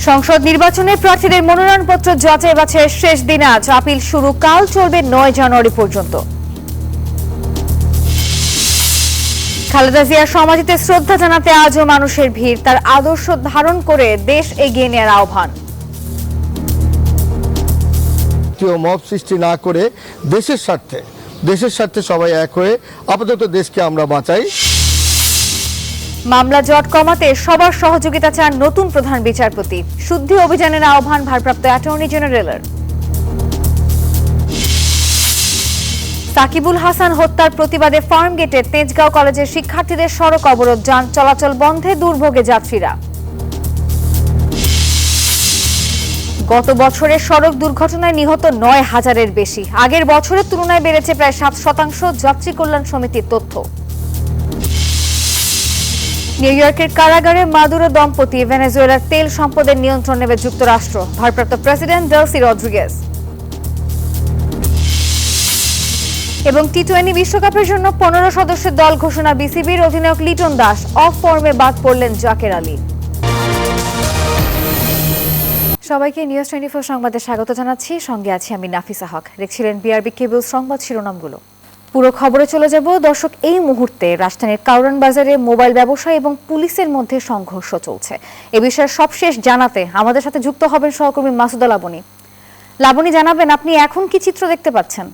সংসদ নির্বাচনে প্রার্থীদের মনোনয়নপত্র যাচাই বাছাইয়ের শেষ দিন আজ। আপিল শুরু কাল, চলবে 9 জানুয়ারি পর্যন্ত। খালেদা জিয়ার সমাধিতে শ্রদ্ধা জানাতে আজও মানুষের ভিড়। তার আদর্শ ধারণ করে দেশ এগিয়ে নেওয়ার আহ্বান। মব সৃষ্টি না করে দেশের স্বার্থে সবাই এক হয়ে আপাতত দেশকে আমরা বাঁচাই। মামলা জট কমাতে সবার সহযোগিতা চান নতুন প্রধান বিচারপতি। শুদ্ধি অভিযানের আহ্বান ভারপ্রাপ্ত অ্যাটর্নি জেনারেলের। সাকিবুল হাসান হত্যার প্রতিবাদে ফার্মগেটে তেজগাঁও কলেজের শিক্ষার্থীদের সড়ক অবরোধ, যান চলাচল বন্ধে দুর্ভোগে যাত্রীরা। গত বছরের সড়ক দুর্ঘটনায় নিহত 9,000-এর বেশি। আগের বছরের তুলনায় বেড়েছে প্রায় 7%, যাত্রী কল্যাণ সমিতির তথ্য। নিউ ইয়র্কের কারাগারে মাদুরো দম্পতি, ভেনেজুয়েলার তেল সম্পদের নিয়ন্ত্রণ নেবে যুক্তরাষ্ট্র। ভারপ্রাপ্ত প্রেসিডেন্ট ডেলসি রদ্রিগেজ। এবং টি-20 বিশ্বকাপের জন্য 15 সদস্যের দল ঘোষণা বিসিবির। অধিনায়ক লিটন দাস অফ ফর্মে বাদ পড়লেন জাকের আলী। সবাইকে নিউজ 24 সংবাদে স্বাগত জানাচ্ছি। সঙ্গে আছি আমি নাফিসা হক। দেখছিলেন বিআরবি কেবল সংবাদ শিরোনামগুলো। পুরো খবরে চলে যাব। দর্শক, এই মুহূর্তে রাজধানীর কারওয়ান বাজারে মোবাইল ব্যবসায়ী এবং পুলিশের মধ্যে সংঘর্ষ চলছে। এ বিষয়ে সবশেষ জানাতে আমাদের সাথে যুক্ত হবেন সহকর্মী মাসুদা লাবনী। লাবনী, জানাবেন আপনি এখন কি চিত্র দেখতে পাচ্ছেন?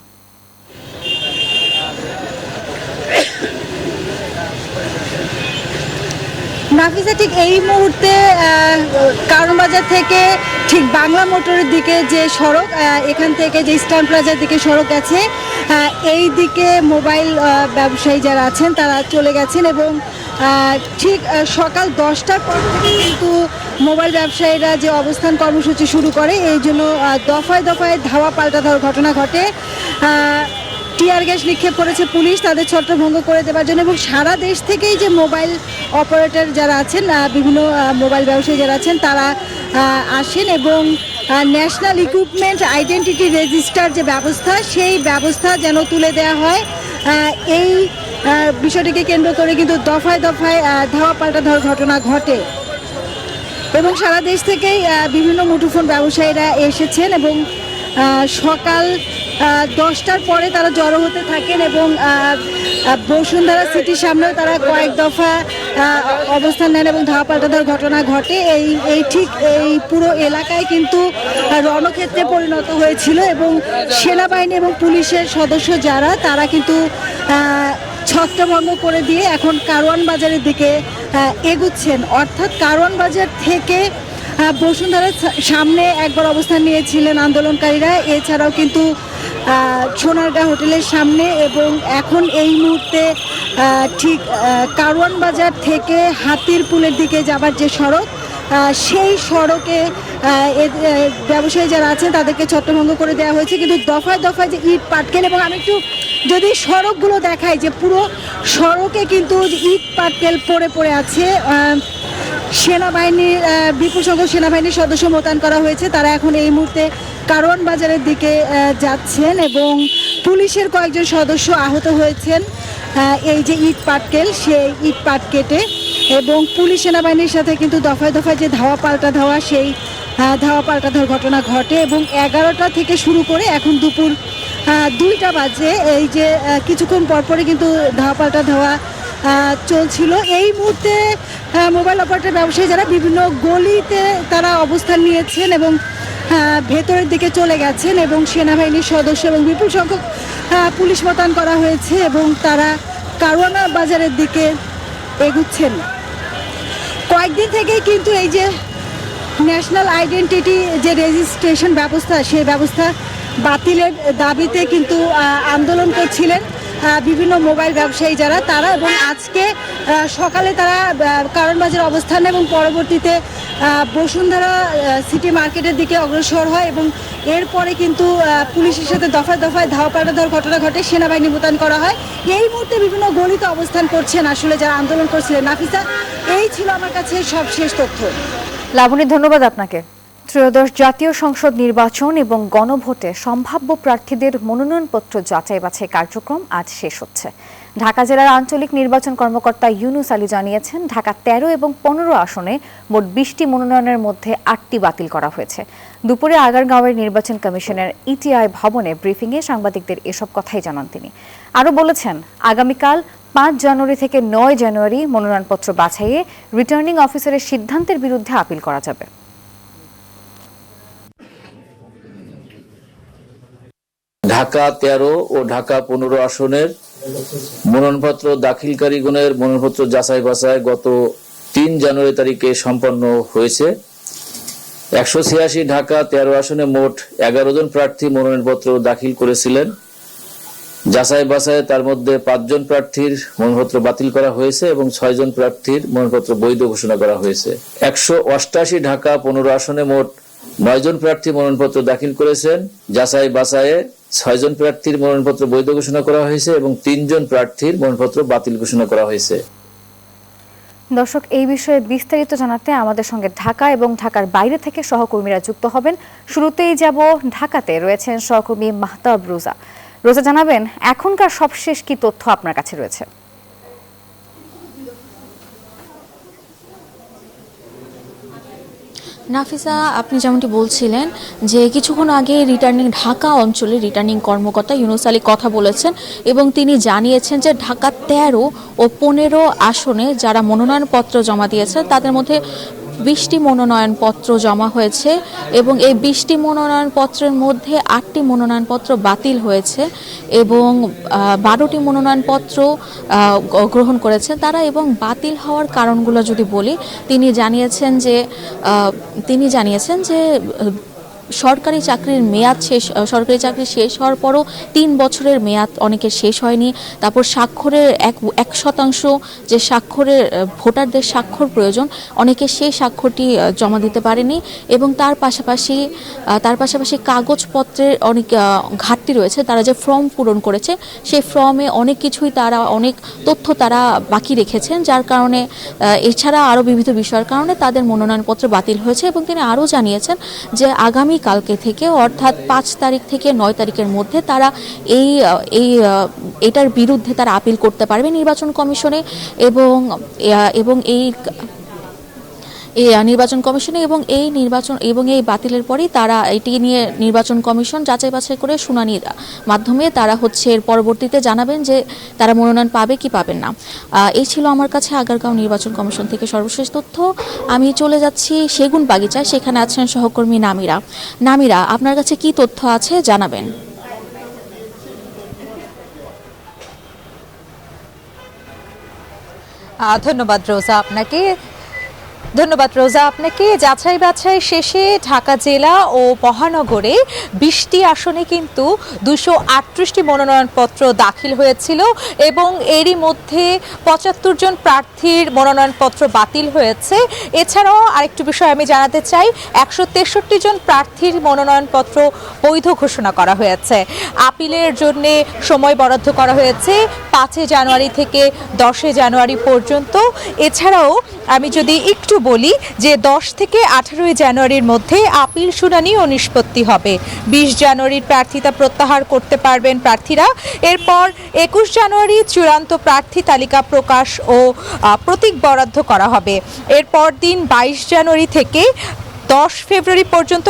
নাফিসা, ঠিক এই মুহূর্তে কারওয়ান বাজার থেকে ঠিক বাংলা মোটরের দিকে যে সড়ক, এখান থেকে যে স্ট্যান্ড প্লাজার দিকে সড়ক আছে, এই দিকে মোবাইল ব্যবসায়ী যারা আছেন তারা চলে গেছেন এবং ঠিক সকাল 10টার পর থেকে কিন্তু মোবাইল ব্যবসায়ীরা যে অবস্থান কর্মসূচি শুরু করে, এই জন্য দফায় দফায় ধাওয়া পাল্টা ধাওয়ার ঘটনা ঘটে। টিয়ার গ্যাস নিক্ষেপ করেছে পুলিশ তাদের ছত্রভঙ্গ করে দেওয়ার জন্য। এবং সারা দেশ থেকেই যে মোবাইল অপারেটর যারা আছেন, বিভিন্ন মোবাইল ব্যবসায়ী যারা আছেন, তারা আসেন এবং ন্যাশনাল ইকুইপমেন্ট আইডেন্টিটি রেজিস্টার যে ব্যবস্থা, সেই ব্যবস্থা যেন তুলে দেওয়া হয়, এই বিষয়টিকে কেন্দ্র করে কিন্তু দফায় দফায় ধাওয়া পাল্টা ধাওয়ার ঘটনা ঘটে। এবং সারা দেশ থেকেই বিভিন্ন মুঠোফোন ব্যবসায়ীরা এসেছেন এবং সকাল 10টার পরে তারা জড়ো হতে থাকেন এবং বসুন্ধরা সিটির সামনেও তারা কয়েক দফা অবস্থান নেন এবং ধাওয়া পাল্টা ধাওয়ার ঘটনা ঘটে। এই ঠিক এই পুরো এলাকায় কিন্তু রণক্ষেত্রে পরিণত হয়েছিল এবং সেনাবাহিনী এবং পুলিশের সদস্য যারা, তারা কিন্তু ছত্রভঙ্গ করে দিয়ে এখন কারওয়ান বাজারের দিকে এগুচ্ছেন। অর্থাৎ কারওয়ান বাজার থেকে বসুন্ধরার সামনে একবার অবস্থান নিয়েছিলেন আন্দোলনকারীরা, এছাড়াও কিন্তু সোনারগাঁ হোটেলের সামনে, এবং এখন এই মুহূর্তে ঠিক কারওয়ান বাজার থেকে হাতির পুলের দিকে যাবার যে সড়ক, সেই সড়কে ব্যবসায়ী যারা আছেন তাদেরকে ছত্রভঙ্গ করে দেওয়া হয়েছে। কিন্তু দফায় দফায় যে ইট পাটকেল, এবং আমি একটু যদি সড়কগুলো দেখাই, যে পুরো সড়কে কিন্তু ইট পাটকেল পড়ে পড়ে আছে। সেনাবাহিনীর বিপুল সংখ্যক সেনাবাহিনীর সদস্য মোতায়েন করা হয়েছে, তারা এখন এই মুহূর্তে কারওয়ান বাজারের দিকে যাচ্ছেন এবং পুলিশের কয়েকজন সদস্য আহত হয়েছেন এই যে ইট পাটকেল, সেই ইট পাট কেটে। এবং পুলিশ সেনাবাহিনীর সাথে কিন্তু দফায় দফায় যে ধাওয়া পাল্টা ধাওয়া, সেই ধাওয়া পাল্টা ধাওয়ার ঘটনা ঘটে এবং 11টা থেকে শুরু করে এখন দুপুর 2টা বাজে, এই যে কিছুক্ষণ পরপরই কিন্তু ধাওয়া পাল্টা ধাওয়া চলছিল। এই মুহূর্তে মোবাইল অপারেটর ব্যবসায়ী যারা বিভিন্ন গলিতে তারা অবস্থান নিয়েছেন এবং ভেতরের দিকে চলে গেছেন এবং সেনাবাহিনীর সদস্য এবং বিপুল সংখ্যক পুলিশ মোতায়েন করা হয়েছে এবং তারা কারওয়ান বাজারের দিকে এগুচ্ছেন। কয়েকদিন থেকেই কিন্তু এই যে ন্যাশনাল আইডেন্টিটি যে রেজিস্ট্রেশন ব্যবস্থা, সেই ব্যবস্থা বাতিলের দাবিতে কিন্তু আন্দোলন করছিলেন বিভিন্ন মোবাইল ব্যবসায়ী যারা, তারা। এবং আজকে সকালে তারা কারওয়ান বাজারে অবস্থান এবং পরবর্তীতে বসুন্ধরা সিটি মার্কেটের দিকে অগ্রসর হয় এবং এরপরে কিন্তু পুলিশের সাথে দফায় দফায় ধাওয়া পাল্টা ধাওয়ার ঘটনা ঘটে, সেনাবাহিনী মোতায়েন করা হয়। এই মুহূর্তে বিভিন্ন গলিতে অবস্থান করছেন আসলে যারা আন্দোলন করছিলেন। নাফিসা, এই ছিল আমার কাছে সবশেষ তথ্য। লাবণী, ধন্যবাদ আপনাকে। ত্রয়োদশ জাতীয় সংসদ নির্বাচন এবং গণভোটে সম্ভাব্য প্রার্থীদের মনোনয়নপত্র যাচাই বাছাই কার্যক্রম আজ শেষ হচ্ছে। ঢাকা জেলার আঞ্চলিক নির্বাচন কর্মকর্তা ইউনুস আলী জানিয়েছেন, ঢাকা 13 এবং 15 আসনে মোট 20টি মনোনয়নের মধ্যে 8টি বাতিল করা হয়েছে। দুপুরে আগারগাঁওয়ের নির্বাচন কমিশনের ইটিআই ভবনে ব্রিফিংয়ে সাংবাদিকদের এসব কথাই জানান তিনি। আরও বলেছেন, আগামীকাল 5 জানুয়ারি থেকে 9 জানুয়ারি মনোনয়নপত্র বাছাইয়ে রিটার্নিং অফিসারের সিদ্ধান্তের বিরুদ্ধে আপিল করা যাবে। ঢাকা 13 ও ঢাকা 15 আসনের মনোনয়নপত্র দাখিলকারীগণের মনোনয়নপত্র যাচাই বাছাই গত 3 জানুয়ারি তারিখে সম্পন্ন হয়েছে। 186 ঢাকা 13 আসনে মোট 11 জন প্রার্থী মনোনয়নপত্র দাখিল করেছিলেন। যাচাই বাছাই তার মধ্যে 5 জন প্রার্থীর মনোনয়নপত্র বাতিল করা হয়েছে এবং 6 জন প্রার্থীর মনোনয়নপত্র বৈধ ঘোষণা করা হয়েছে। 188 ঢাকা 15 আসনে মোট 9 জন প্রার্থী মনোনয়নপত্র দাখিল করেছেন। যাচাই বাছাইয়ে 6 জন প্রার্থীর মনোনয়নপত্র বৈধ ঘোষণা করা হয়েছে এবং 3 জন প্রার্থীর মনোনয়নপত্র বাতিল ঘোষণা করা হয়েছে। দর্শক, এই বিষয়ে বিস্তারিত জানাতে আমাদের সঙ্গে ঢাকা এবং ঢাকার বাইরে থেকে সহকর্মীরা যুক্ত হবেন। শুরুতেই যাব ঢাকাতে, রয়েছেন সহকর্মী মাহতাব রোজা। রোজা, জানাবেন এখনকার সবশেষ কি তথ্য আপনার কাছে রয়েছে? নাফিসা, আপনি যেমনটি বলছিলেন যে কিছুক্ষণ আগে ঢাকা অঞ্চলে রিটার্নিং কর্মকর্তা ইউনুস আলী কথা বলেছেন এবং তিনি জানিয়েছেন যে ঢাকা 13 ও 15 আসনে যারা মনোনয়নপত্র জমা দিয়েছে তাদের মধ্যে 20টি মনোনয়নপত্র জমা হয়েছে এবং এই 20টি মনোনয়নপত্রের মধ্যে 8টি মনোনয়নপত্র বাতিল হয়েছে এবং 12টি মনোনয়নপত্র গ্রহণ করেছেন তারা। এবং বাতিল হওয়ার কারণগুলো যদি বলি, তিনি জানিয়েছেন যে সরকারি চাকরি শেষ হওয়ার পরও 3 বছরের মেয়াদ অনেকের শেষ হয়নি। তারপর স্বাক্ষরের 1% যে স্বাক্ষরের ভোটারদের স্বাক্ষর প্রয়োজন, অনেকে সেই স্বাক্ষরটি জমা দিতে পারেনি এবং তার পাশাপাশি কাগজপত্রের অনেক ঘাটতি রয়েছে। তারা যে ফর্ম পূরণ করেছে সেই ফর্মে অনেক কিছুই অনেক তথ্য তারা বাকি রেখেছেন, যার কারণে এছাড়া আরও বিবিধ বিষয়ের কারণে তাদের মনোনয়নপত্র বাতিল হয়েছে। এবং তিনি আরও জানিয়েছেন যে কালকে থেকে অর্থাৎ 5 তারিখ থেকে 9 তারিখের মধ্যে তারা এটার বিরুদ্ধে তারা আপিল করতে পারবে নির্বাচন কমিশনে এবং নির্বাচন কমিশনে এবং এই বাতিলের পরেই তারা এটি নিয়ে নির্বাচন কমিশন যাচাই বাছাই করে শুনানির মাধ্যমে তারা এর পরবর্তীতে জানাবেন যে তারা মনোনয়ন পাবে কি পাবেন না। এই ছিল আমার কাছে আগারগাঁও নির্বাচন কমিশন থেকে সর্বশেষ তথ্য। আমি চলে যাচ্ছি সেগুন বাগিচায়, সেখানে আছেন সহকর্মী নামিরা। আপনার কাছে কি তথ্য আছে জানাবেন। ধন্যবাদ রোজা আপনাকে। যাচাই বাছাই শেষে ঢাকা জেলা ও মহানগরে 20টি আসনে কিন্তু 238টি মনোনয়নপত্র দাখিল হয়েছিল এবং এরই মধ্যে 75 জন প্রার্থীর মনোনয়নপত্র বাতিল হয়েছে। এছাড়াও আরেকটু বিষয় আমি জানাতে চাই, 163 জন প্রার্থীর মনোনয়নপত্র বৈধ ঘোষণা করা হয়েছে। আপিলের জন্য সময় বরাদ্দ করা হয়েছে 5 জানুয়ারি থেকে 10 জানুয়ারি পর্যন্ত। এছাড়াও আমি যদি একটু বলি যে 10 থেকে 18 জানুয়ারির মধ্যে আপিল শুনানি ও নিষ্পত্তি হবে। 20 জানুয়ারির প্রার্থিতা প্রত্যাহার করতে পারবেন প্রার্থীরা। এরপর 21 জানুয়ারি চূড়ান্ত প্রার্থী তালিকা প্রকাশ ও প্রতীক বরাদ্দ করা হবে। এরপর দিন 22 জানুয়ারি থেকে 10 ফেব্রুয়ারি পর্যন্ত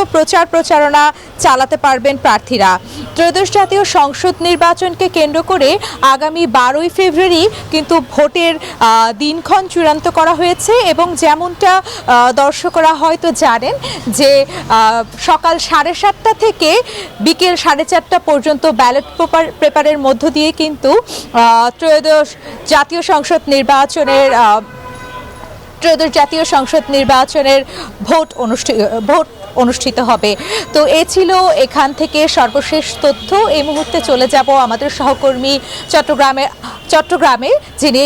প্রচারণা চালাতে পারবেন প্রার্থীরা। ত্রয়োদশ জাতীয় সংসদ নির্বাচনকে কেন্দ্র করে আগামী 12 ফেব্রুয়ারি কিন্তু ভোটের দিনক্ষণ চূড়ান্ত করা হয়েছে এবং যেমনটা দর্শকরা হয়তো জানেন যে সকাল 7:30 থেকে বিকেল 4:30 পর্যন্ত ব্যালট পেপারের মধ্য দিয়ে কিন্তু ত্রয়োদশ জাতীয় সংসদ নির্বাচনের ভোট অনুষ্ঠিত হবে। তো এ ছিল এখান থেকে সর্বশেষ তথ্য। এই মুহূর্তে চলে যাব আমাদের সহকর্মী চট্টগ্রামে যিনি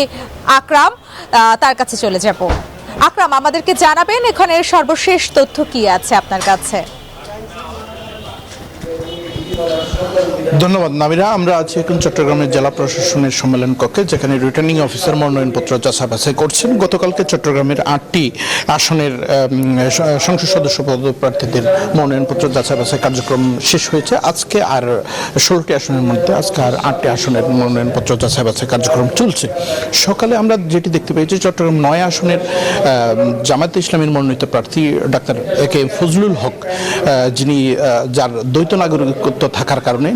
আকরাম, তার কাছে চলে যাব। আকরাম, আমাদেরকে জানাবেন এখানের সর্বশেষ তথ্য কি আছে আপনার কাছে? ধন্যবাদ নামিরা। আমরা আছি এখন চট্টগ্রামের জেলা প্রশাসনের সম্মেলন কক্ষে, যেখানে রিটার্নিং অফিসার মনোনয়নপত্র যাচাই বাছাই করছেন। গতকালকে চট্টগ্রামের 8টি আসনের সংসদ সদস্য পদপ্রার্থীদের মনোনয়নপত্র যাচাই বাছাই কার্যক্রম শেষ হয়েছে। আজকে আর 16টি আসনের মধ্যে আজকে আর 8টি আসনের মনোনয়নপত্র যাচাই বাছাই কার্যক্রম চলছে। সকালে আমরা যেটি দেখতে পেয়েছি, চট্টগ্রাম 9 আসনের জামায়াতে ইসলামীর মনোনীত প্রার্থী ডাক্তার এ.কে ফজলুল হক, যিনি যার দ্বৈত নাগরিকত্ব থাকার কারণে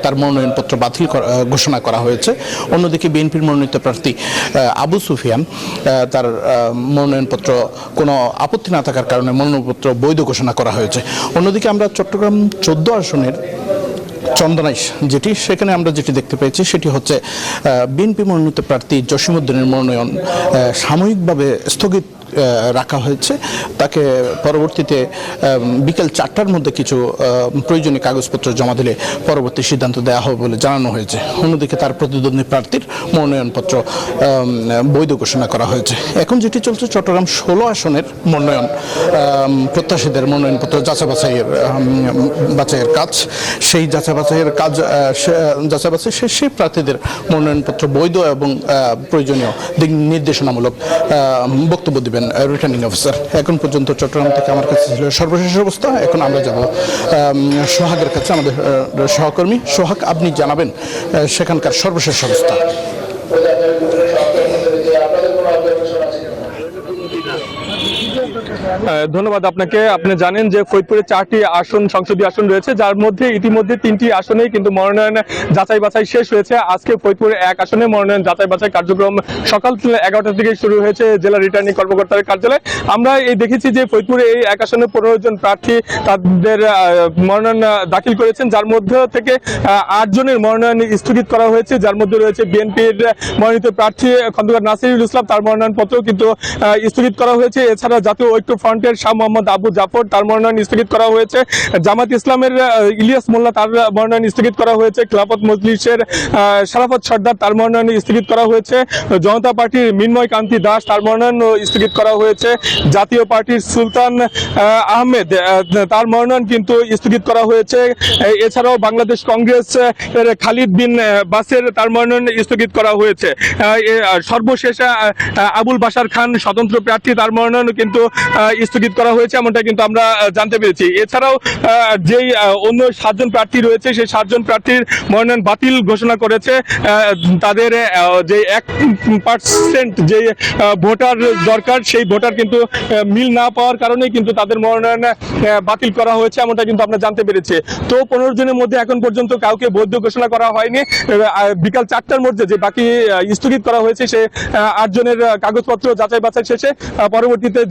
তার মনোনয়নপত্র বাতিল ঘোষণা করা হয়েছে। অন্যদিকে বিএনপির মনোনীত প্রার্থী আবু সুফিয়ান, তার মনোনয়নপত্র কোনো আপত্তি না থাকার কারণে মনোনয়নপত্র বৈধ ঘোষণা করা হয়েছে। অন্যদিকে আমরা চট্টগ্রাম 14 আসনের চন্দনাইশ সেখানে আমরা যেটি দেখতে পেয়েছি সেটি হচ্ছে বিএনপি মনোনীত প্রার্থী জসিমউদ্দিনের মনোনয়ন সাময়িকভাবে স্থগিত রাখা হয়েছে। তাকে পরবর্তীতে বিকেল 4টার মধ্যে কিছু প্রয়োজনীয় কাগজপত্র জমা দিলে পরবর্তী সিদ্ধান্ত দেওয়া হবে বলে জানানো হয়েছে। অন্যদিকে তার প্রতিদ্বন্দ্বী প্রার্থীর মনোনয়নপত্র বৈধ ঘোষণা করা হয়েছে। এখন যেটি চলছে, চট্টগ্রাম 16 আসনের মনোনয়ন প্রত্যাশীদের মনোনয়নপত্র যাচাই বাছাইয়ের কাজ। সেই যাচাই বাছাই শেষে প্রার্থীদের মনোনয়নপত্র বৈধ এবং প্রয়োজনীয় দিক নির্দেশনামূলক বক্তব্য দেবেন রিটার্নিং অফিসার। এখন পর্যন্ত চট্টগ্রাম থেকে আমার কাছে ছিল সর্বশেষ অবস্থা। এখন আমরা যাব সোহাগের কাছে, আমাদের সহকর্মী। সোহাগ, আপনি জানাবেন সেখানকার সর্বশেষ অবস্থা। ধন্যবাদ আপনাকে। আপনি জানেন যে ফরিদপুরে 4টি আসন, সংসদীয় আসন রয়েছে, যার মধ্যে ইতিমধ্যে 3টি আসনে কিন্তু মনোনয়ন যাচাই বাছাই শেষ হয়েছে। আজকে ফরিদপুরে 1 আসনে মনোনয়ন যাচাই বাছাই কার্যক্রম সকাল 11টা থেকে শুরু হয়েছে জেলা রিটার্নিং কর্মকর্তার কার্যালয়ে। আমরা দেখেছি যে ফরিদপুরে এই 1 আসনে 15 জন প্রার্থী তাদের মনোনয়ন দাখিল করেছেন, যার মধ্যে থেকে 8 জনের মনোনয়ন স্থগিত করা হয়েছে, যার মধ্যে রয়েছে বিএনপির মনোনীত প্রার্থী খন্দকার নাসিরুল ইসলাম, তার মনোনয়নপত্র কিন্তু স্থগিত করা হয়েছে। এছাড়া জাতীয় ঐক্য ফ্রন্টের শাহ মোহাম্মদ আবু জাফর, তার মনোনয়ন স্থগিত করা হয়েছে। জামাত ইসলামের ইলিয়াস মোল্লা, তার মনোনয়ন স্থগিত করা হয়েছে। খেলাফত মজলিসের শারাফত সর্দার, তার মনোনয়ন স্থগিত করা হয়েছে। জনতা পার্টির মিন্ময় কান্তি দাস, তার মনোনয়ন স্থগিত করা হয়েছে। জাতীয় পার্টির সুলতান আহমেদ, তার মনোনয়ন কিন্তু স্থগিত করা হয়েছে। এছাড়াও বাংলাদেশ কংগ্রেস এর খালিদ বিন বাসের, তার মনোনয়ন স্থগিত করা হয়েছে। সর্বশেষ আবুল বাশার খান, স্বতন্ত্র প্রার্থী, তার মনোনয়ন কিন্তু স্থগিত করা হয়েছে, এমনটা কিন্তু আমরা জানতে পেরেছি। এছাড়াও যেই অন্য 7 জন প্রার্থী রয়েছে, সেই 7 জন প্রার্থীর মনোনয়ন বাতিল ঘোষণা করেছে। তাদের যে 1% যে ভোটার দরকার, সেই ভোটার কিন্তু মিল না পাওয়ার কারণে কিন্তু তাদের মনোনয়ন বাতিল করা হয়েছে, এমনটা কিন্তু আমরা জানতে পেরেছি। তো 15 জনের মধ্যে এখন পর্যন্ত কাউকে বৈধ ঘোষণা করা হয়নি। বিকাল 4টার মধ্যে যে বাকি স্থগিত করা হয়েছে, সে 8 জনের কাগজপত্র যাচাই বাছাই শেষে পরবর্তীতে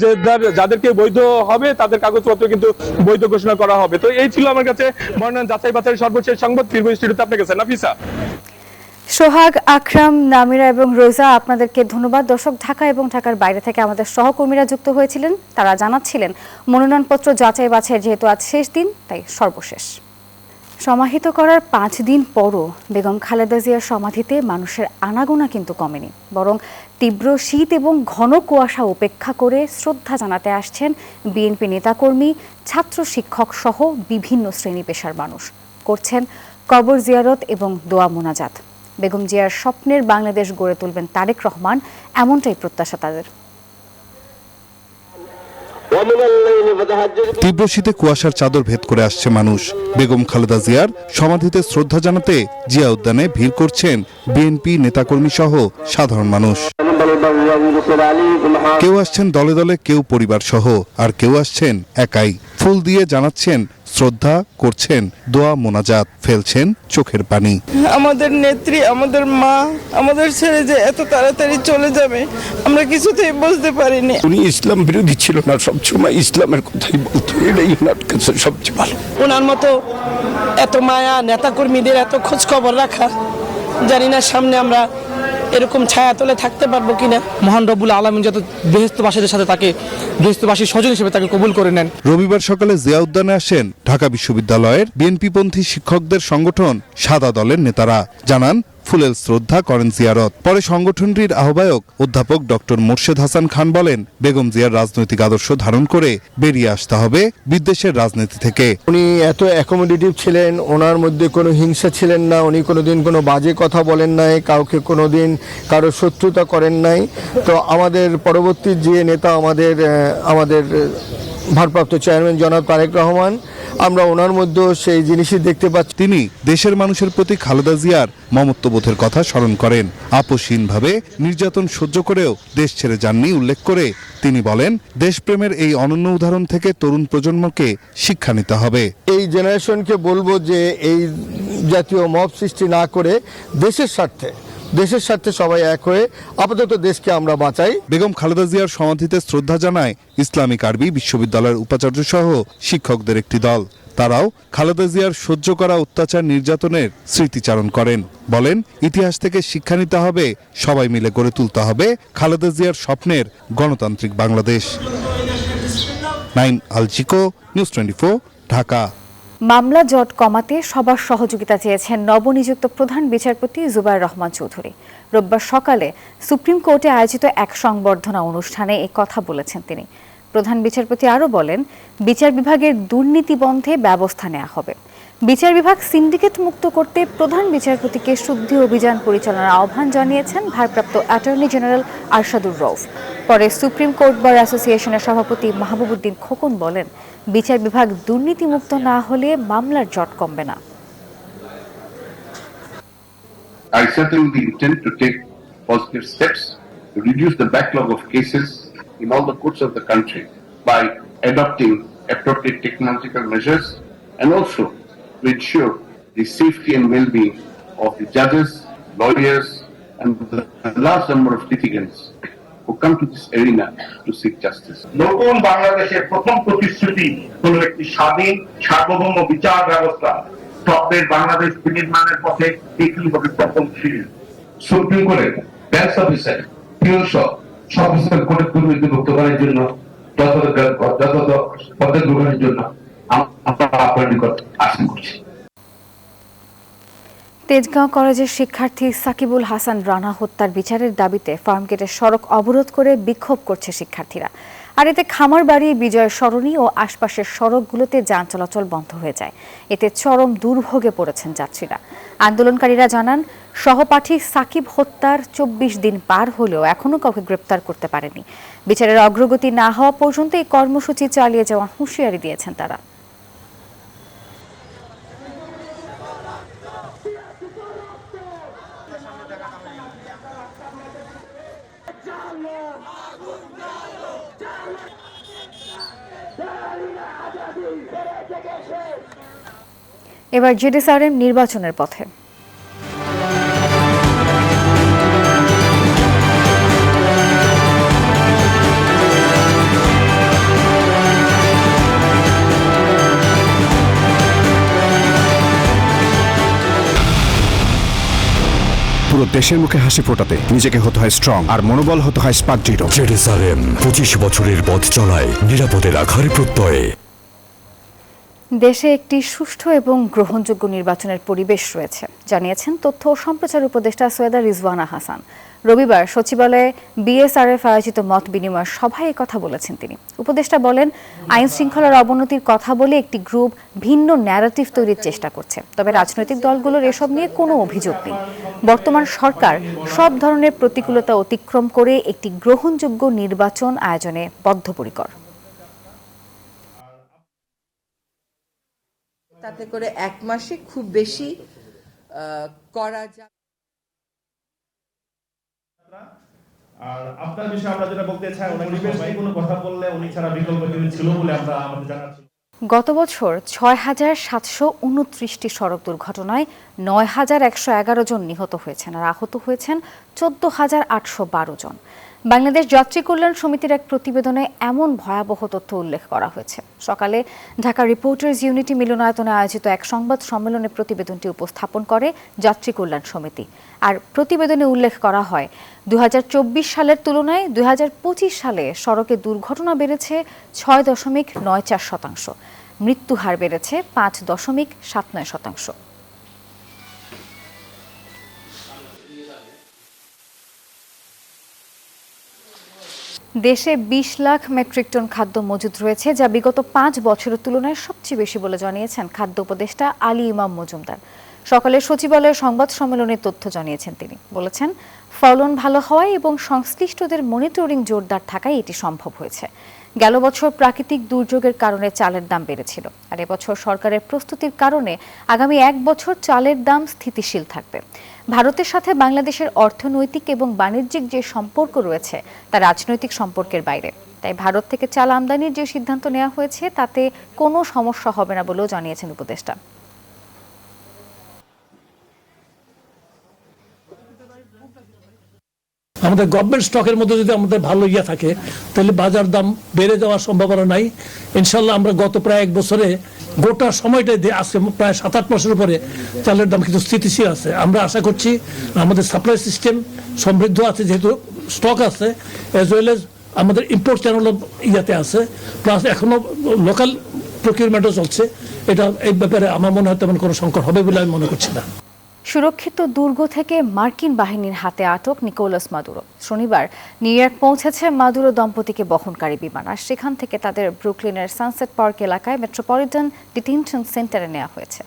যাদেরকে বৈধ হবে তাদের কাগজপত্র কিন্তু বৈধ ঘোষণা করা হবে। তো এই ছিল আমার কাছে মনোনয়ন যাচাই বাছাই সর্বশেষ সংবাদ। ফিরবো স্টুডিওতে আপনার কাছে। নাফিসা। সোহাগ, আকরাম, নামিরা এবং রোজা, আপনাদেরকে ধন্যবাদ। দর্শক, ঢাকা এবং ঢাকার বাইরে থেকে আমাদের সহকর্মীরা যুক্ত হয়েছিলেন। তারা জানাচ্ছিলেন মনোনয়নপত্র যাচাই বাছাইয়ের যেহেতু আজ শেষ দিন, তাই সর্বশেষ। সমাহিত করার 5 দিন পরও বেগম খালেদা জিয়ার সমাধিতে মানুষের আনাগোনা কিন্তু কমেনি, বরং তীব্র শীত এবং ঘন কুয়াশা উপেক্ষা করে শ্রদ্ধা জানাতে আসছেন বিএনপি নেতাকর্মী, ছাত্র, শিক্ষক সহ বিভিন্ন শ্রেণী পেশার মানুষ। করছেন কবর জিয়ারত এবং দোয়া মোনাজাত। বেগম জিয়ার স্বপ্নের বাংলাদেশ গড়ে তুলবেন তারেক রহমান, এমনটাই প্রত্যাশা তাদের। তীব্র শীতে কুয়াশার চাদর ভেদ করে আসছে মানুষ। বেগম খালেদা জিয়ার সমাধিতে শ্রদ্ধা জানাতে জিয়া উদ্যানে ভিড় করছেন বিএনপি নেতাকর্মী সহ সাধারণ মানুষ। কেউ আসছেন দলে দলে, কেউ পরিবার সহ, আর কেউ আসছেন একাই। ফুল দিয়ে জানাচ্ছেন শ্রদ্ধা, করছেন দোয়া মোনাজাত, ফেলছেন চোখের পানি। আমাদের নেত্রী, আমাদের মা আমাদের ছেড়ে যে এত তাড়াতাড়ি চলে যাবে আমরা কিছুতেই বুঝতে পারিনি। উনি ইসলাম বিরোধী ছিল না, সবসময় ইসলামের কথাই বলতো, এটাই ওনার কাছে সবচেয়ে ভালো। ওনার মতো এত মায়া, নেতাকর্মীদের এত খোঁজ খবর রাখা, জানি না সামনে আমরা এরকম ছায়া তলে থাকতে পারবো কিনা। মহান রব্বুল আলামিন যত বেহেশতবাসীদের সাথে তাকে বেহেশতবাসীর স্বজন হিসেবে তাকে কবুল করে নেন। রবিবার সকালে জিয়া উদ্যানে আসেন ঢাকা বিশ্ববিদ্যালয়ের বিএনপিপন্থী শিক্ষকদের সংগঠন সাদা দলের নেতারা। জানান ফুলেল শ্রদ্ধা করেন জিয়ারত। পরে সংগঠনটির আহ্বায়ক অধ্যাপক ডক্টর মোর্শেদ হাসান খান বলেন, বেগম জিয়ার রাজনৈতিক আদর্শ ধারণ করে বেরিয়ে আসতে হবে বিদ্বেষের রাজনীতি থেকে। উনি এত অ্যাকোমোডেটিভ ছিলেন, ওনার মধ্যে কোনো হিংসা ছিলেন না, উনি কোনোদিন কোনো বাজে কথা বলেন নাই, কাউকে কোনোদিন কারো শত্রুতা করেন নাই। তো আমাদের পরবর্তী যে নেতা আমাদের ভারপ্রাপ্ত চেয়ারম্যান জনাব তারেক রহমান, আমরা ওনার মধ্যেও সেই জিনিসই দেখতে পাচ্ছি। তিনি দেশের মানুষের প্রতি খালেদা জিয়ার মমত্ববোধের কথা স্মরণ করেন। আপোষহীনভাবে নির্যাতন সহ্য করেও দেশ ছেড়ে যাননি উল্লেখ করে তিনি বলেন, দেশপ্রেমের এই অনন্য উদাহরণ থেকে তরুণ প্রজন্মকে শিক্ষা নিতে হবে। এই জেনারেশনকে বলবো যে এই জাতীয় মব সৃষ্টি না করে দেশের স্বার্থে সবাই এক হয়ে আপাতত দেশকে আমরা বাঁচাই। বেগম খালেদা জিয়ার সমাধিতে শ্রদ্ধা জানায় ইসলামিক আরবি বিশ্ববিদ্যালয়ের উপাচার্য সহ শিক্ষকদের একটি দল। তারাও খালেদা জিয়ার সহ্য করা অত্যাচার নির্যাতনের স্মৃতিচারণ করেন। বলেন, ইতিহাস থেকে শিক্ষা নিতে হবে, সবাই মিলে গড়ে তুলতে হবে খালেদা জিয়ার স্বপ্নের গণতান্ত্রিক বাংলাদেশ। নাইম আলচিকো, নিউজ 24, ঢাকা। মামলা জট কমাতে সবার সহযোগিতা চেয়েছেন নবনিযুক্ত প্রধান বিচারপতি জুবায়ের রহমান চৌধুরী। রোববার সকালে সুপ্রিম কোর্টে আয়োজিত এক সংবর্ধনা অনুষ্ঠানে এই কথা বলেছেন তিনি। প্রধান বিচারপতি আরও বলেন, বিচার বিভাগের দুর্নীতি বন্ধে ব্যবস্থা নেওয়া হবে। বিচার বিভাগ সিন্ডিকেট মুক্ত করতে প্রধান বিচারপতিকে শুদ্ধি অভিযান পরিচালনার আহ্বান জানিয়েছেন ভারপ্রাপ্ত অ্যাটর্নি জেনারেল আরশাদুর রউফ। পরে সুপ্রিম কোর্ট বার অ্যাসোসিয়েশনের সভাপতি মাহবুবউদ্দিন খোকন বলেন, বিচার বিভাগ দুর্নীতিমুক্ত না হলে মামলার জট কমবে না। I certainly intend to take positive steps to reduce the backlog of cases in all the courts of the country by adopting appropriate technological measures and also to ensure the safety and well-being of the judges, lawyers and the large number of litigants who come to this arena to seek justice. নতুন বাংলাদেশের প্রথম প্রতিশ্রুতি হলো একটি স্বাধীন সার্বভৌম বিচার ব্যবস্থা। স্বপ্নের বাংলাদেশ বিনির্মাণের পথে এগিয়ে হবে প্রথম সিঁড়ি। সুপ্রিম কোর্টের বেঞ্চ অফিসার, পিওন সহ সব কোর্টের দুর্নীতিমুক্ত করার জন্য যথাযথ পদক্ষেপ গ্রহণের জন্য আমরা আপনার নিকট আশা করছি। তেজগাঁও কলেজের শিক্ষার্থী সাকিবুল হাসান রানা হত্যার বিচারের দাবিতে ফার্মগেটের সড়ক অবরোধ করে বিক্ষোভ করছে শিক্ষার্থীরা। আর এতে খামারবাড়ি, বিজয় সরণি ও আশপাশের সড়কগুলোতে যান চলাচল বন্ধ হয়ে যায়। এতে চরম দুর্ভোগে পড়েছেন যাত্রীরা। আন্দোলনকারীরা জানান, সহপাঠী সাকিব হত্যার 24 দিন পার হলেও এখনও কাউকে গ্রেপ্তার করতে পারেনি। বিচারের অগ্রগতি না হওয়া পর্যন্ত এই কর্মসূচি চালিয়ে যাওয়ার হুঁশিয়ারি দিয়েছেন তারা। এবার জেডিসিআরএম নির্বাচনের পথে। পুরো দেশের মুখে হাসি ফোটাতে নিজেকে হতে হয় স্ট্রং, আর মনোবল হতে হয় স্পার্ক জিরো। জেডিসিআরএম 25 বছরের পথ চলায় নিরাপদে রাখার প্রত্যয়ে। দেশে একটি সুষ্ঠু এবং গ্রহণযোগ্য নির্বাচনের পরিবেশ রয়েছে, জানিয়েছেন তথ্য ও সম্প্রচার উপদেষ্টা সৈয়দা রিজওয়ানা হাসান। রবিবার সচিবালয়ে বিএসআরএফ আয়োজিত মত বিনিময় সভায় কথা বলেছেন তিনি। উপদেষ্টা বলেন, আইন শৃঙ্খলার অবনতির কথা বলে একটি গ্রুপ ভিন্ন ন্যারেটিভ তৈরির চেষ্টা করছে। তবে রাজনৈতিক দলগুলোর এসব নিয়ে কোনো অভিযোগ নেই। বর্তমান সরকার সব ধরনের প্রতিকূলতা অতিক্রম করে একটি গ্রহণযোগ্য নির্বাচন আয়োজনে বদ্ধপরিকর। তাতে করে এক মাসে খুব বেশি করা যায়। আর আপনার বিষয়ে আমরা যেটা বলতে চাই, পরিবেশ নিয়ে কোনো কথা বললে উনি ছাড়া বিকল্প কেউ ছিল বলে আমরা আমাদের জানাচ্ছি। গত বছর ৬,৭২৯টি সড়ক দুর্ঘটনায় ৯,১১১ জন নিহত হয়েছেন আর আহত হয়েছেন ১৪,৮১২ জন। বাংলাদেশ যাত্রী কল্যাণ সমিতির এক প্রতিবেদনে এমন ভয়াবহ তথ্য উল্লেখ করা হয়েছে। সকালে ঢাকা রিপোর্টার্স ইউনিটি মিলনায়তনে আয়োজিত এক সংবাদ সম্মেলনে প্রতিবেদনটি উপস্থাপন করে যাত্রী কল্যাণ সমিতি। আর প্রতিবেদনে উল্লেখ করা হয়, ২০২৪ সালের তুলনায় ২০২৫ সালে সড়কে দুর্ঘটনা বেড়েছে ৬.৯৪%, মৃত্যুহার বেড়েছে ৫.৭৯%। দেশে 20 লাখ মেট্রিক টন খাদ্য মজুদ রয়েছে, যা বিগত 5 বছরের তুলনায় সবচেয়ে বেশি বলে জানিয়েছেন খাদ্য উপদেষ্টা আলী ইমাম মজুমদার। সকালে সচিবালয়ের সংবাদ সম্মেলনে তথ্য জানিয়েছেন তিনি। বলেছেন, ফলন ভালো হওয়ায় এবং সংশ্লিষ্টদের মনিটরিং জোরদার থাকায় এটি সম্ভব হয়েছে। গেল বছর প্রাকৃতিক দুর্যোগের কারণে চালের দাম বেড়েছিল, আর এবছর সরকারের প্রস্তুতির কারণে আগামী 1 বছর চালের দাম স্থিতিশীল থাকবে। ভারতের সাথে বাংলাদেশের অর্থনৈতিক এবং বাণিজ্যিক যে সম্পর্ক রয়েছে তা রাজনৈতিক সম্পর্কের বাইরে। তাই ভারত থেকে চাল আমদানির যে সিদ্ধান্ত নেওয়া হয়েছে তাতে কোনো সমস্যা হবে না বলেও জানিয়েছেন উপদেষ্টা। আমাদের গভর্নমেন্ট স্টকের মধ্যে যদি আমাদের ভালো থাকে তাহলে বাজার দাম বেড়ে যাওয়ার সম্ভাবনা নাই। ইনশাল্লাহ আমরা গত প্রায় 1 বছরে গোটা সময়টাই আজকে প্রায় 7-8 মাসের উপরে চালের দাম কিন্তু স্থিতিশীল আছে। আমরা আশা করছি আমাদের সাপ্লাই সিস্টেম সমৃদ্ধ আছে, যেহেতু স্টক আছে, অ্যাজ ওয়েল এজ আমাদের ইম্পোর্ট চ্যানেলও আছে, প্লাস এখনো লোকাল প্রকিউরমেন্টও চলছে। এটা এই ব্যাপারে আমার মনে হয় তেমন কোনো সংকট হবে বলে আমি মনে করছি না। সুরক্ষিত দুর্গ থেকে মার্কিন বাহিনীর হাতে আটক নিকোলাস মাদুরো। শনিবার নিউ ইয়র্ক পৌঁছেছে মাদুরো দম্পতিকে বহনকারী বিমান, আর সেখান থেকে তাদের ব্রুকলিনের সানসেট পার্ক এলাকায় মেট্রোপলিটন ডিটেনশন সেন্টারে নেওয়া হয়েছে।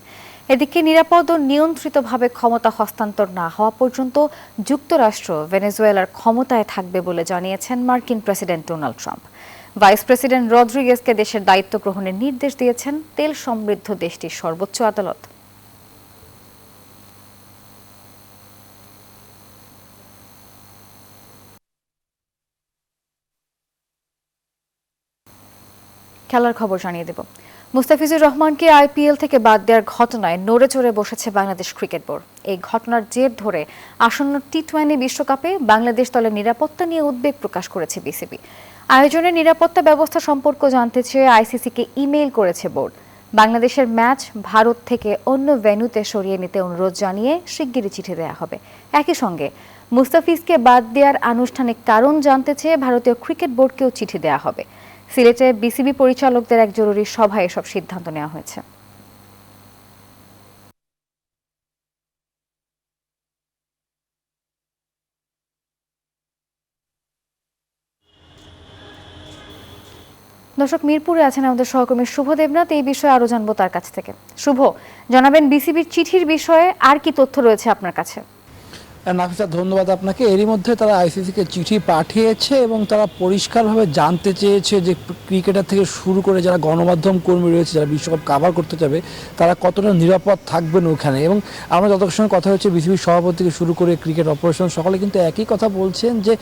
এদিকে নিরাপদ ও নিয়ন্ত্রিতভাবে ক্ষমতা হস্তান্তর না হওয়া পর্যন্ত যুক্তরাষ্ট্র ভেনেজুয়েলার ক্ষমতায় থাকবে বলে জানিয়েছেন মার্কিন president Donald Trump. Vice president রদ্রিগেজকে দেশের দায়িত্ব গ্রহণের নির্দেশ দিয়েছেন তেল সমৃদ্ধ দেশটির সর্বোচ্চ আদালত। খেলার খবর জানিয়ে দেব। মুস্তাফিজুর রহমানকে আইপিএল থেকে বাদ দেওয়ার ঘটনায় নড়ে চড়ে বসেছে বাংলাদেশ ক্রিকেট বোর্ড। এই ঘটনার জের ধরে আসন্ন টি20 বিশ্বকাপে বাংলাদেশ দলের নিরাপত্তা নিয়ে উদ্বেগ প্রকাশ করেছে বিসিবি। আয়োজনের নিরাপত্তা ব্যবস্থা সম্পর্কে জানতে চেয়ে আইসিসিকে ইমেইল করেছে বোর্ড। বাংলাদেশের ম্যাচ ভারত থেকে অন্য ভেন্যুতে সরিয়ে নিতে অনুরোধ জানিয়ে শিগগিরই চিঠি দেওয়া হবে। একই সঙ্গে মুস্তাফিজকে বাদ দেওয়ার আনুষ্ঠানিক কারণ জানতে চেয়ে ভারতীয় ক্রিকেট বোর্ডকেও চিঠি দেওয়া হবে। সিলেটে বিসিবি পরিচালকদের এক জরুরি সভায় এসব সিদ্ধান্ত নেওয়া হয়েছে। দর্শক, মিরপুরে আছেন আমাদের সহকর্মী শুভ দেবনাথ। এই বিষয়ে আরো জানবো তার কাছ থেকে। শুভ, জানাবেন বিসিবির চিঠির বিষয়ে আর কি তথ্য রয়েছে আপনার কাছে? নাফিসা, ধন্যবাদ আপনাকে। এরই মধ্যে তারা আইসিসিকে চিঠি পাঠিয়েছে এবং তারা পরিষ্কারভাবে জানতে চেয়েছে যে ক্রিকেটার থেকে শুরু করে যারা গণমাধ্যম কর্মী রয়েছে, যারা বিশ্বকাপ কাভার করতে যাবে, তারা কতটা নিরাপদ থাকবেন ওখানে। এবং আমরা যতক্ষণ সঙ্গে কথা হচ্ছে বিসিবির সভাপতি থেকে শুরু করে ক্রিকেট অপারেশন সকলে কিন্তু একই কথা বলছেন যে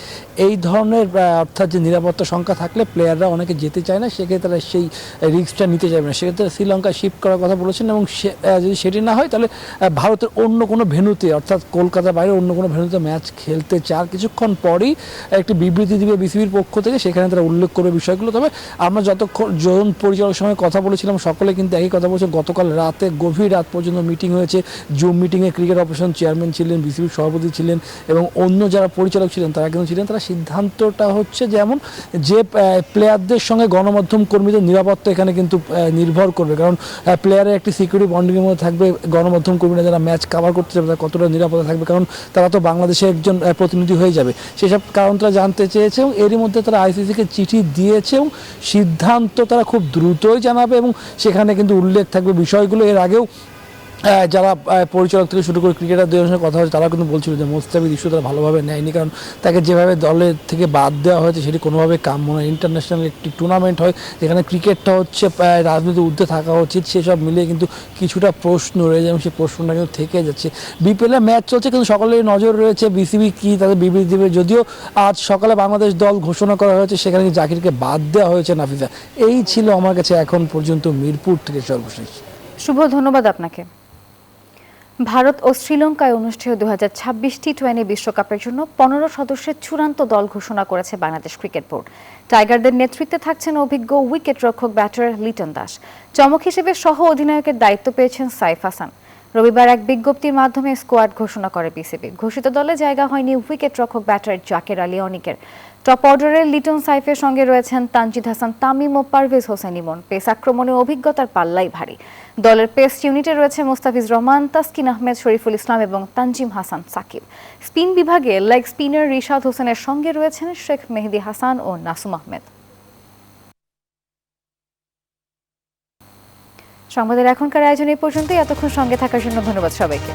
এই ধরনের অর্থাৎ যে নিরাপত্তা সংখ্যা থাকলে প্লেয়াররা অনেকে যেতে চায় না, সেক্ষেত্রে তারা সেই রিস্কটা নিতে যাবে না। সেক্ষেত্রে শ্রীলঙ্কা শিফট করার কথা বলেছেন এবং যদি সেটি না হয় তাহলে ভারতের অন্য কোনো ভেন্যুতে অর্থাৎ কলকাতার বাইরে অন্য কোনো ভেন্যুতে ম্যাচ খেলতে চার কিছুক্ষণ পরই একটি বিবৃতি দিবে বিসিবির পক্ষ থেকে, সেখানে তারা উল্লেখ করবে বিষয়গুলো। তবে আমরা যতজন পরিচালকের সঙ্গে কথা বলেছিলাম সকলে কিন্তু একই কথা বলছে, গতকাল রাতে গভীর রাত পর্যন্ত মিটিং হয়েছে। জুম মিটিংয়ে ক্রিকেট অপারেশন চেয়ারম্যান ছিলেন, বিসিবির সভাপতি ছিলেন এবং অন্য যারা পরিচালক ছিলেন তারা কিন্তু ছিলেন। তারা সিদ্ধান্তটা হচ্ছে যেমন যে প্লেয়ারদের সঙ্গে গণমাধ্যম কর্মীদের নিরাপত্তা এখানে কিন্তু নির্ভর করবে, কারণ প্লেয়ারের একটি সিকিউরিটি বন্ডিংয়ের মধ্যে থাকবে, গণমাধ্যম কর্মীরা যারা ম্যাচ কাভার করতে যাবে তারা কতটা নিরাপত্তা থাকবে, কারণ তারা তো বাংলাদেশের একজন প্রতিনিধি হয়ে যাবে। সেসব কারণটা জানতে চেয়েছে এবং এরই মধ্যে তারা আইসিসিকে চিঠি দিয়েছে এবং সিদ্ধান্ত তারা খুব দ্রুতই জানাবে এবং সেখানে কিন্তু উল্লেখ থাকবে বিষয়গুলো। এর আগেও যারা পরিচালক থেকে শুরু করে ক্রিকেটারদের সঙ্গে কথা হয়েছে তারা কিন্তু বলছিল যে মোস্তাফিজ ইস্যু তারা ভালোভাবে নেয়নি, কারণ তাকে যেভাবে দলের থেকে বাদ দেওয়া হয়েছে সেটি কোনোভাবে কাম্য নয়। ইন্টারন্যাশনাল একটি টুর্নামেন্ট হয় যেখানে ক্রিকেটটা হচ্ছে রাজনীতির ঊর্ধ্বে থাকা উচিত, সেসব মিলিয়ে কিন্তু কিছুটা প্রশ্ন রয়েছে এবং সেই প্রশ্নটা কিন্তু থেকে যাচ্ছে। বিপিএলে ম্যাচ চলছে কিন্তু সকলের নজর রয়েছে বিসিবি কি তাদের বিবৃতি দেবে। যদিও আজ সকালে বাংলাদেশ দল ঘোষণা করা হয়েছে, সেখানে জাকিরকে বাদ দেওয়া হয়েছে। নাফিসা, এই ছিল আমার কাছে এখন পর্যন্ত মিরপুর থেকে সর্বশেষ। শুভ, ধন্যবাদ আপনাকে। ভারত ও শ্রীলঙ্কায় অনুষ্ঠেয় 2026 টি20 বিশ্বকাপের জন্য 15 সদস্যের চূড়ান্ত দল ঘোষণা করেছে বাংলাদেশ ক্রিকেট বোর্ড। টাইগারদের নেতৃত্বে থাকছেন অভিজ্ঞ উইকেট রক্ষক ব্যাটার লিটন দাস। চমক হিসেবে সহ অধিনায়কের দায়িত্ব পেয়েছেন সাইফ হাসান। রবিবার এক বিজ্ঞপ্তির মাধ্যমে স্কোয়াড ঘোষণা করে বিসিবি। ঘোষিত দলে জায়গা হয়নি উইকেট রক্ষক ব্যাটার জাকের আলী অনিকের। টপ অর্ডারে লিটন সাইফের সঙ্গে রয়েছেন তানজিদ হাসান তামিম ও পারভেজ হোসেন ইমন। পেস আক্রমণে অভিজ্ঞতার পাল্লাই ভারী। দলের পেস ইউনিটে রয়েছে মোস্তাফিজ রহমান, তাসকিন আহমেদ, শরীফুল ইসলাম এবং তানজিম হাসান সাকিব। স্পিন বিভাগে লেগ স্পিনার রিশাদ হোসেনের সঙ্গে রয়েছেন শেখ মেহেদী হাসান ও নাসুম আহমেদ। সংবাদের এখনকার আয়োজন এই পর্যন্তই। এতক্ষণ সঙ্গে থাকার জন্য ধন্যবাদ সবাইকে।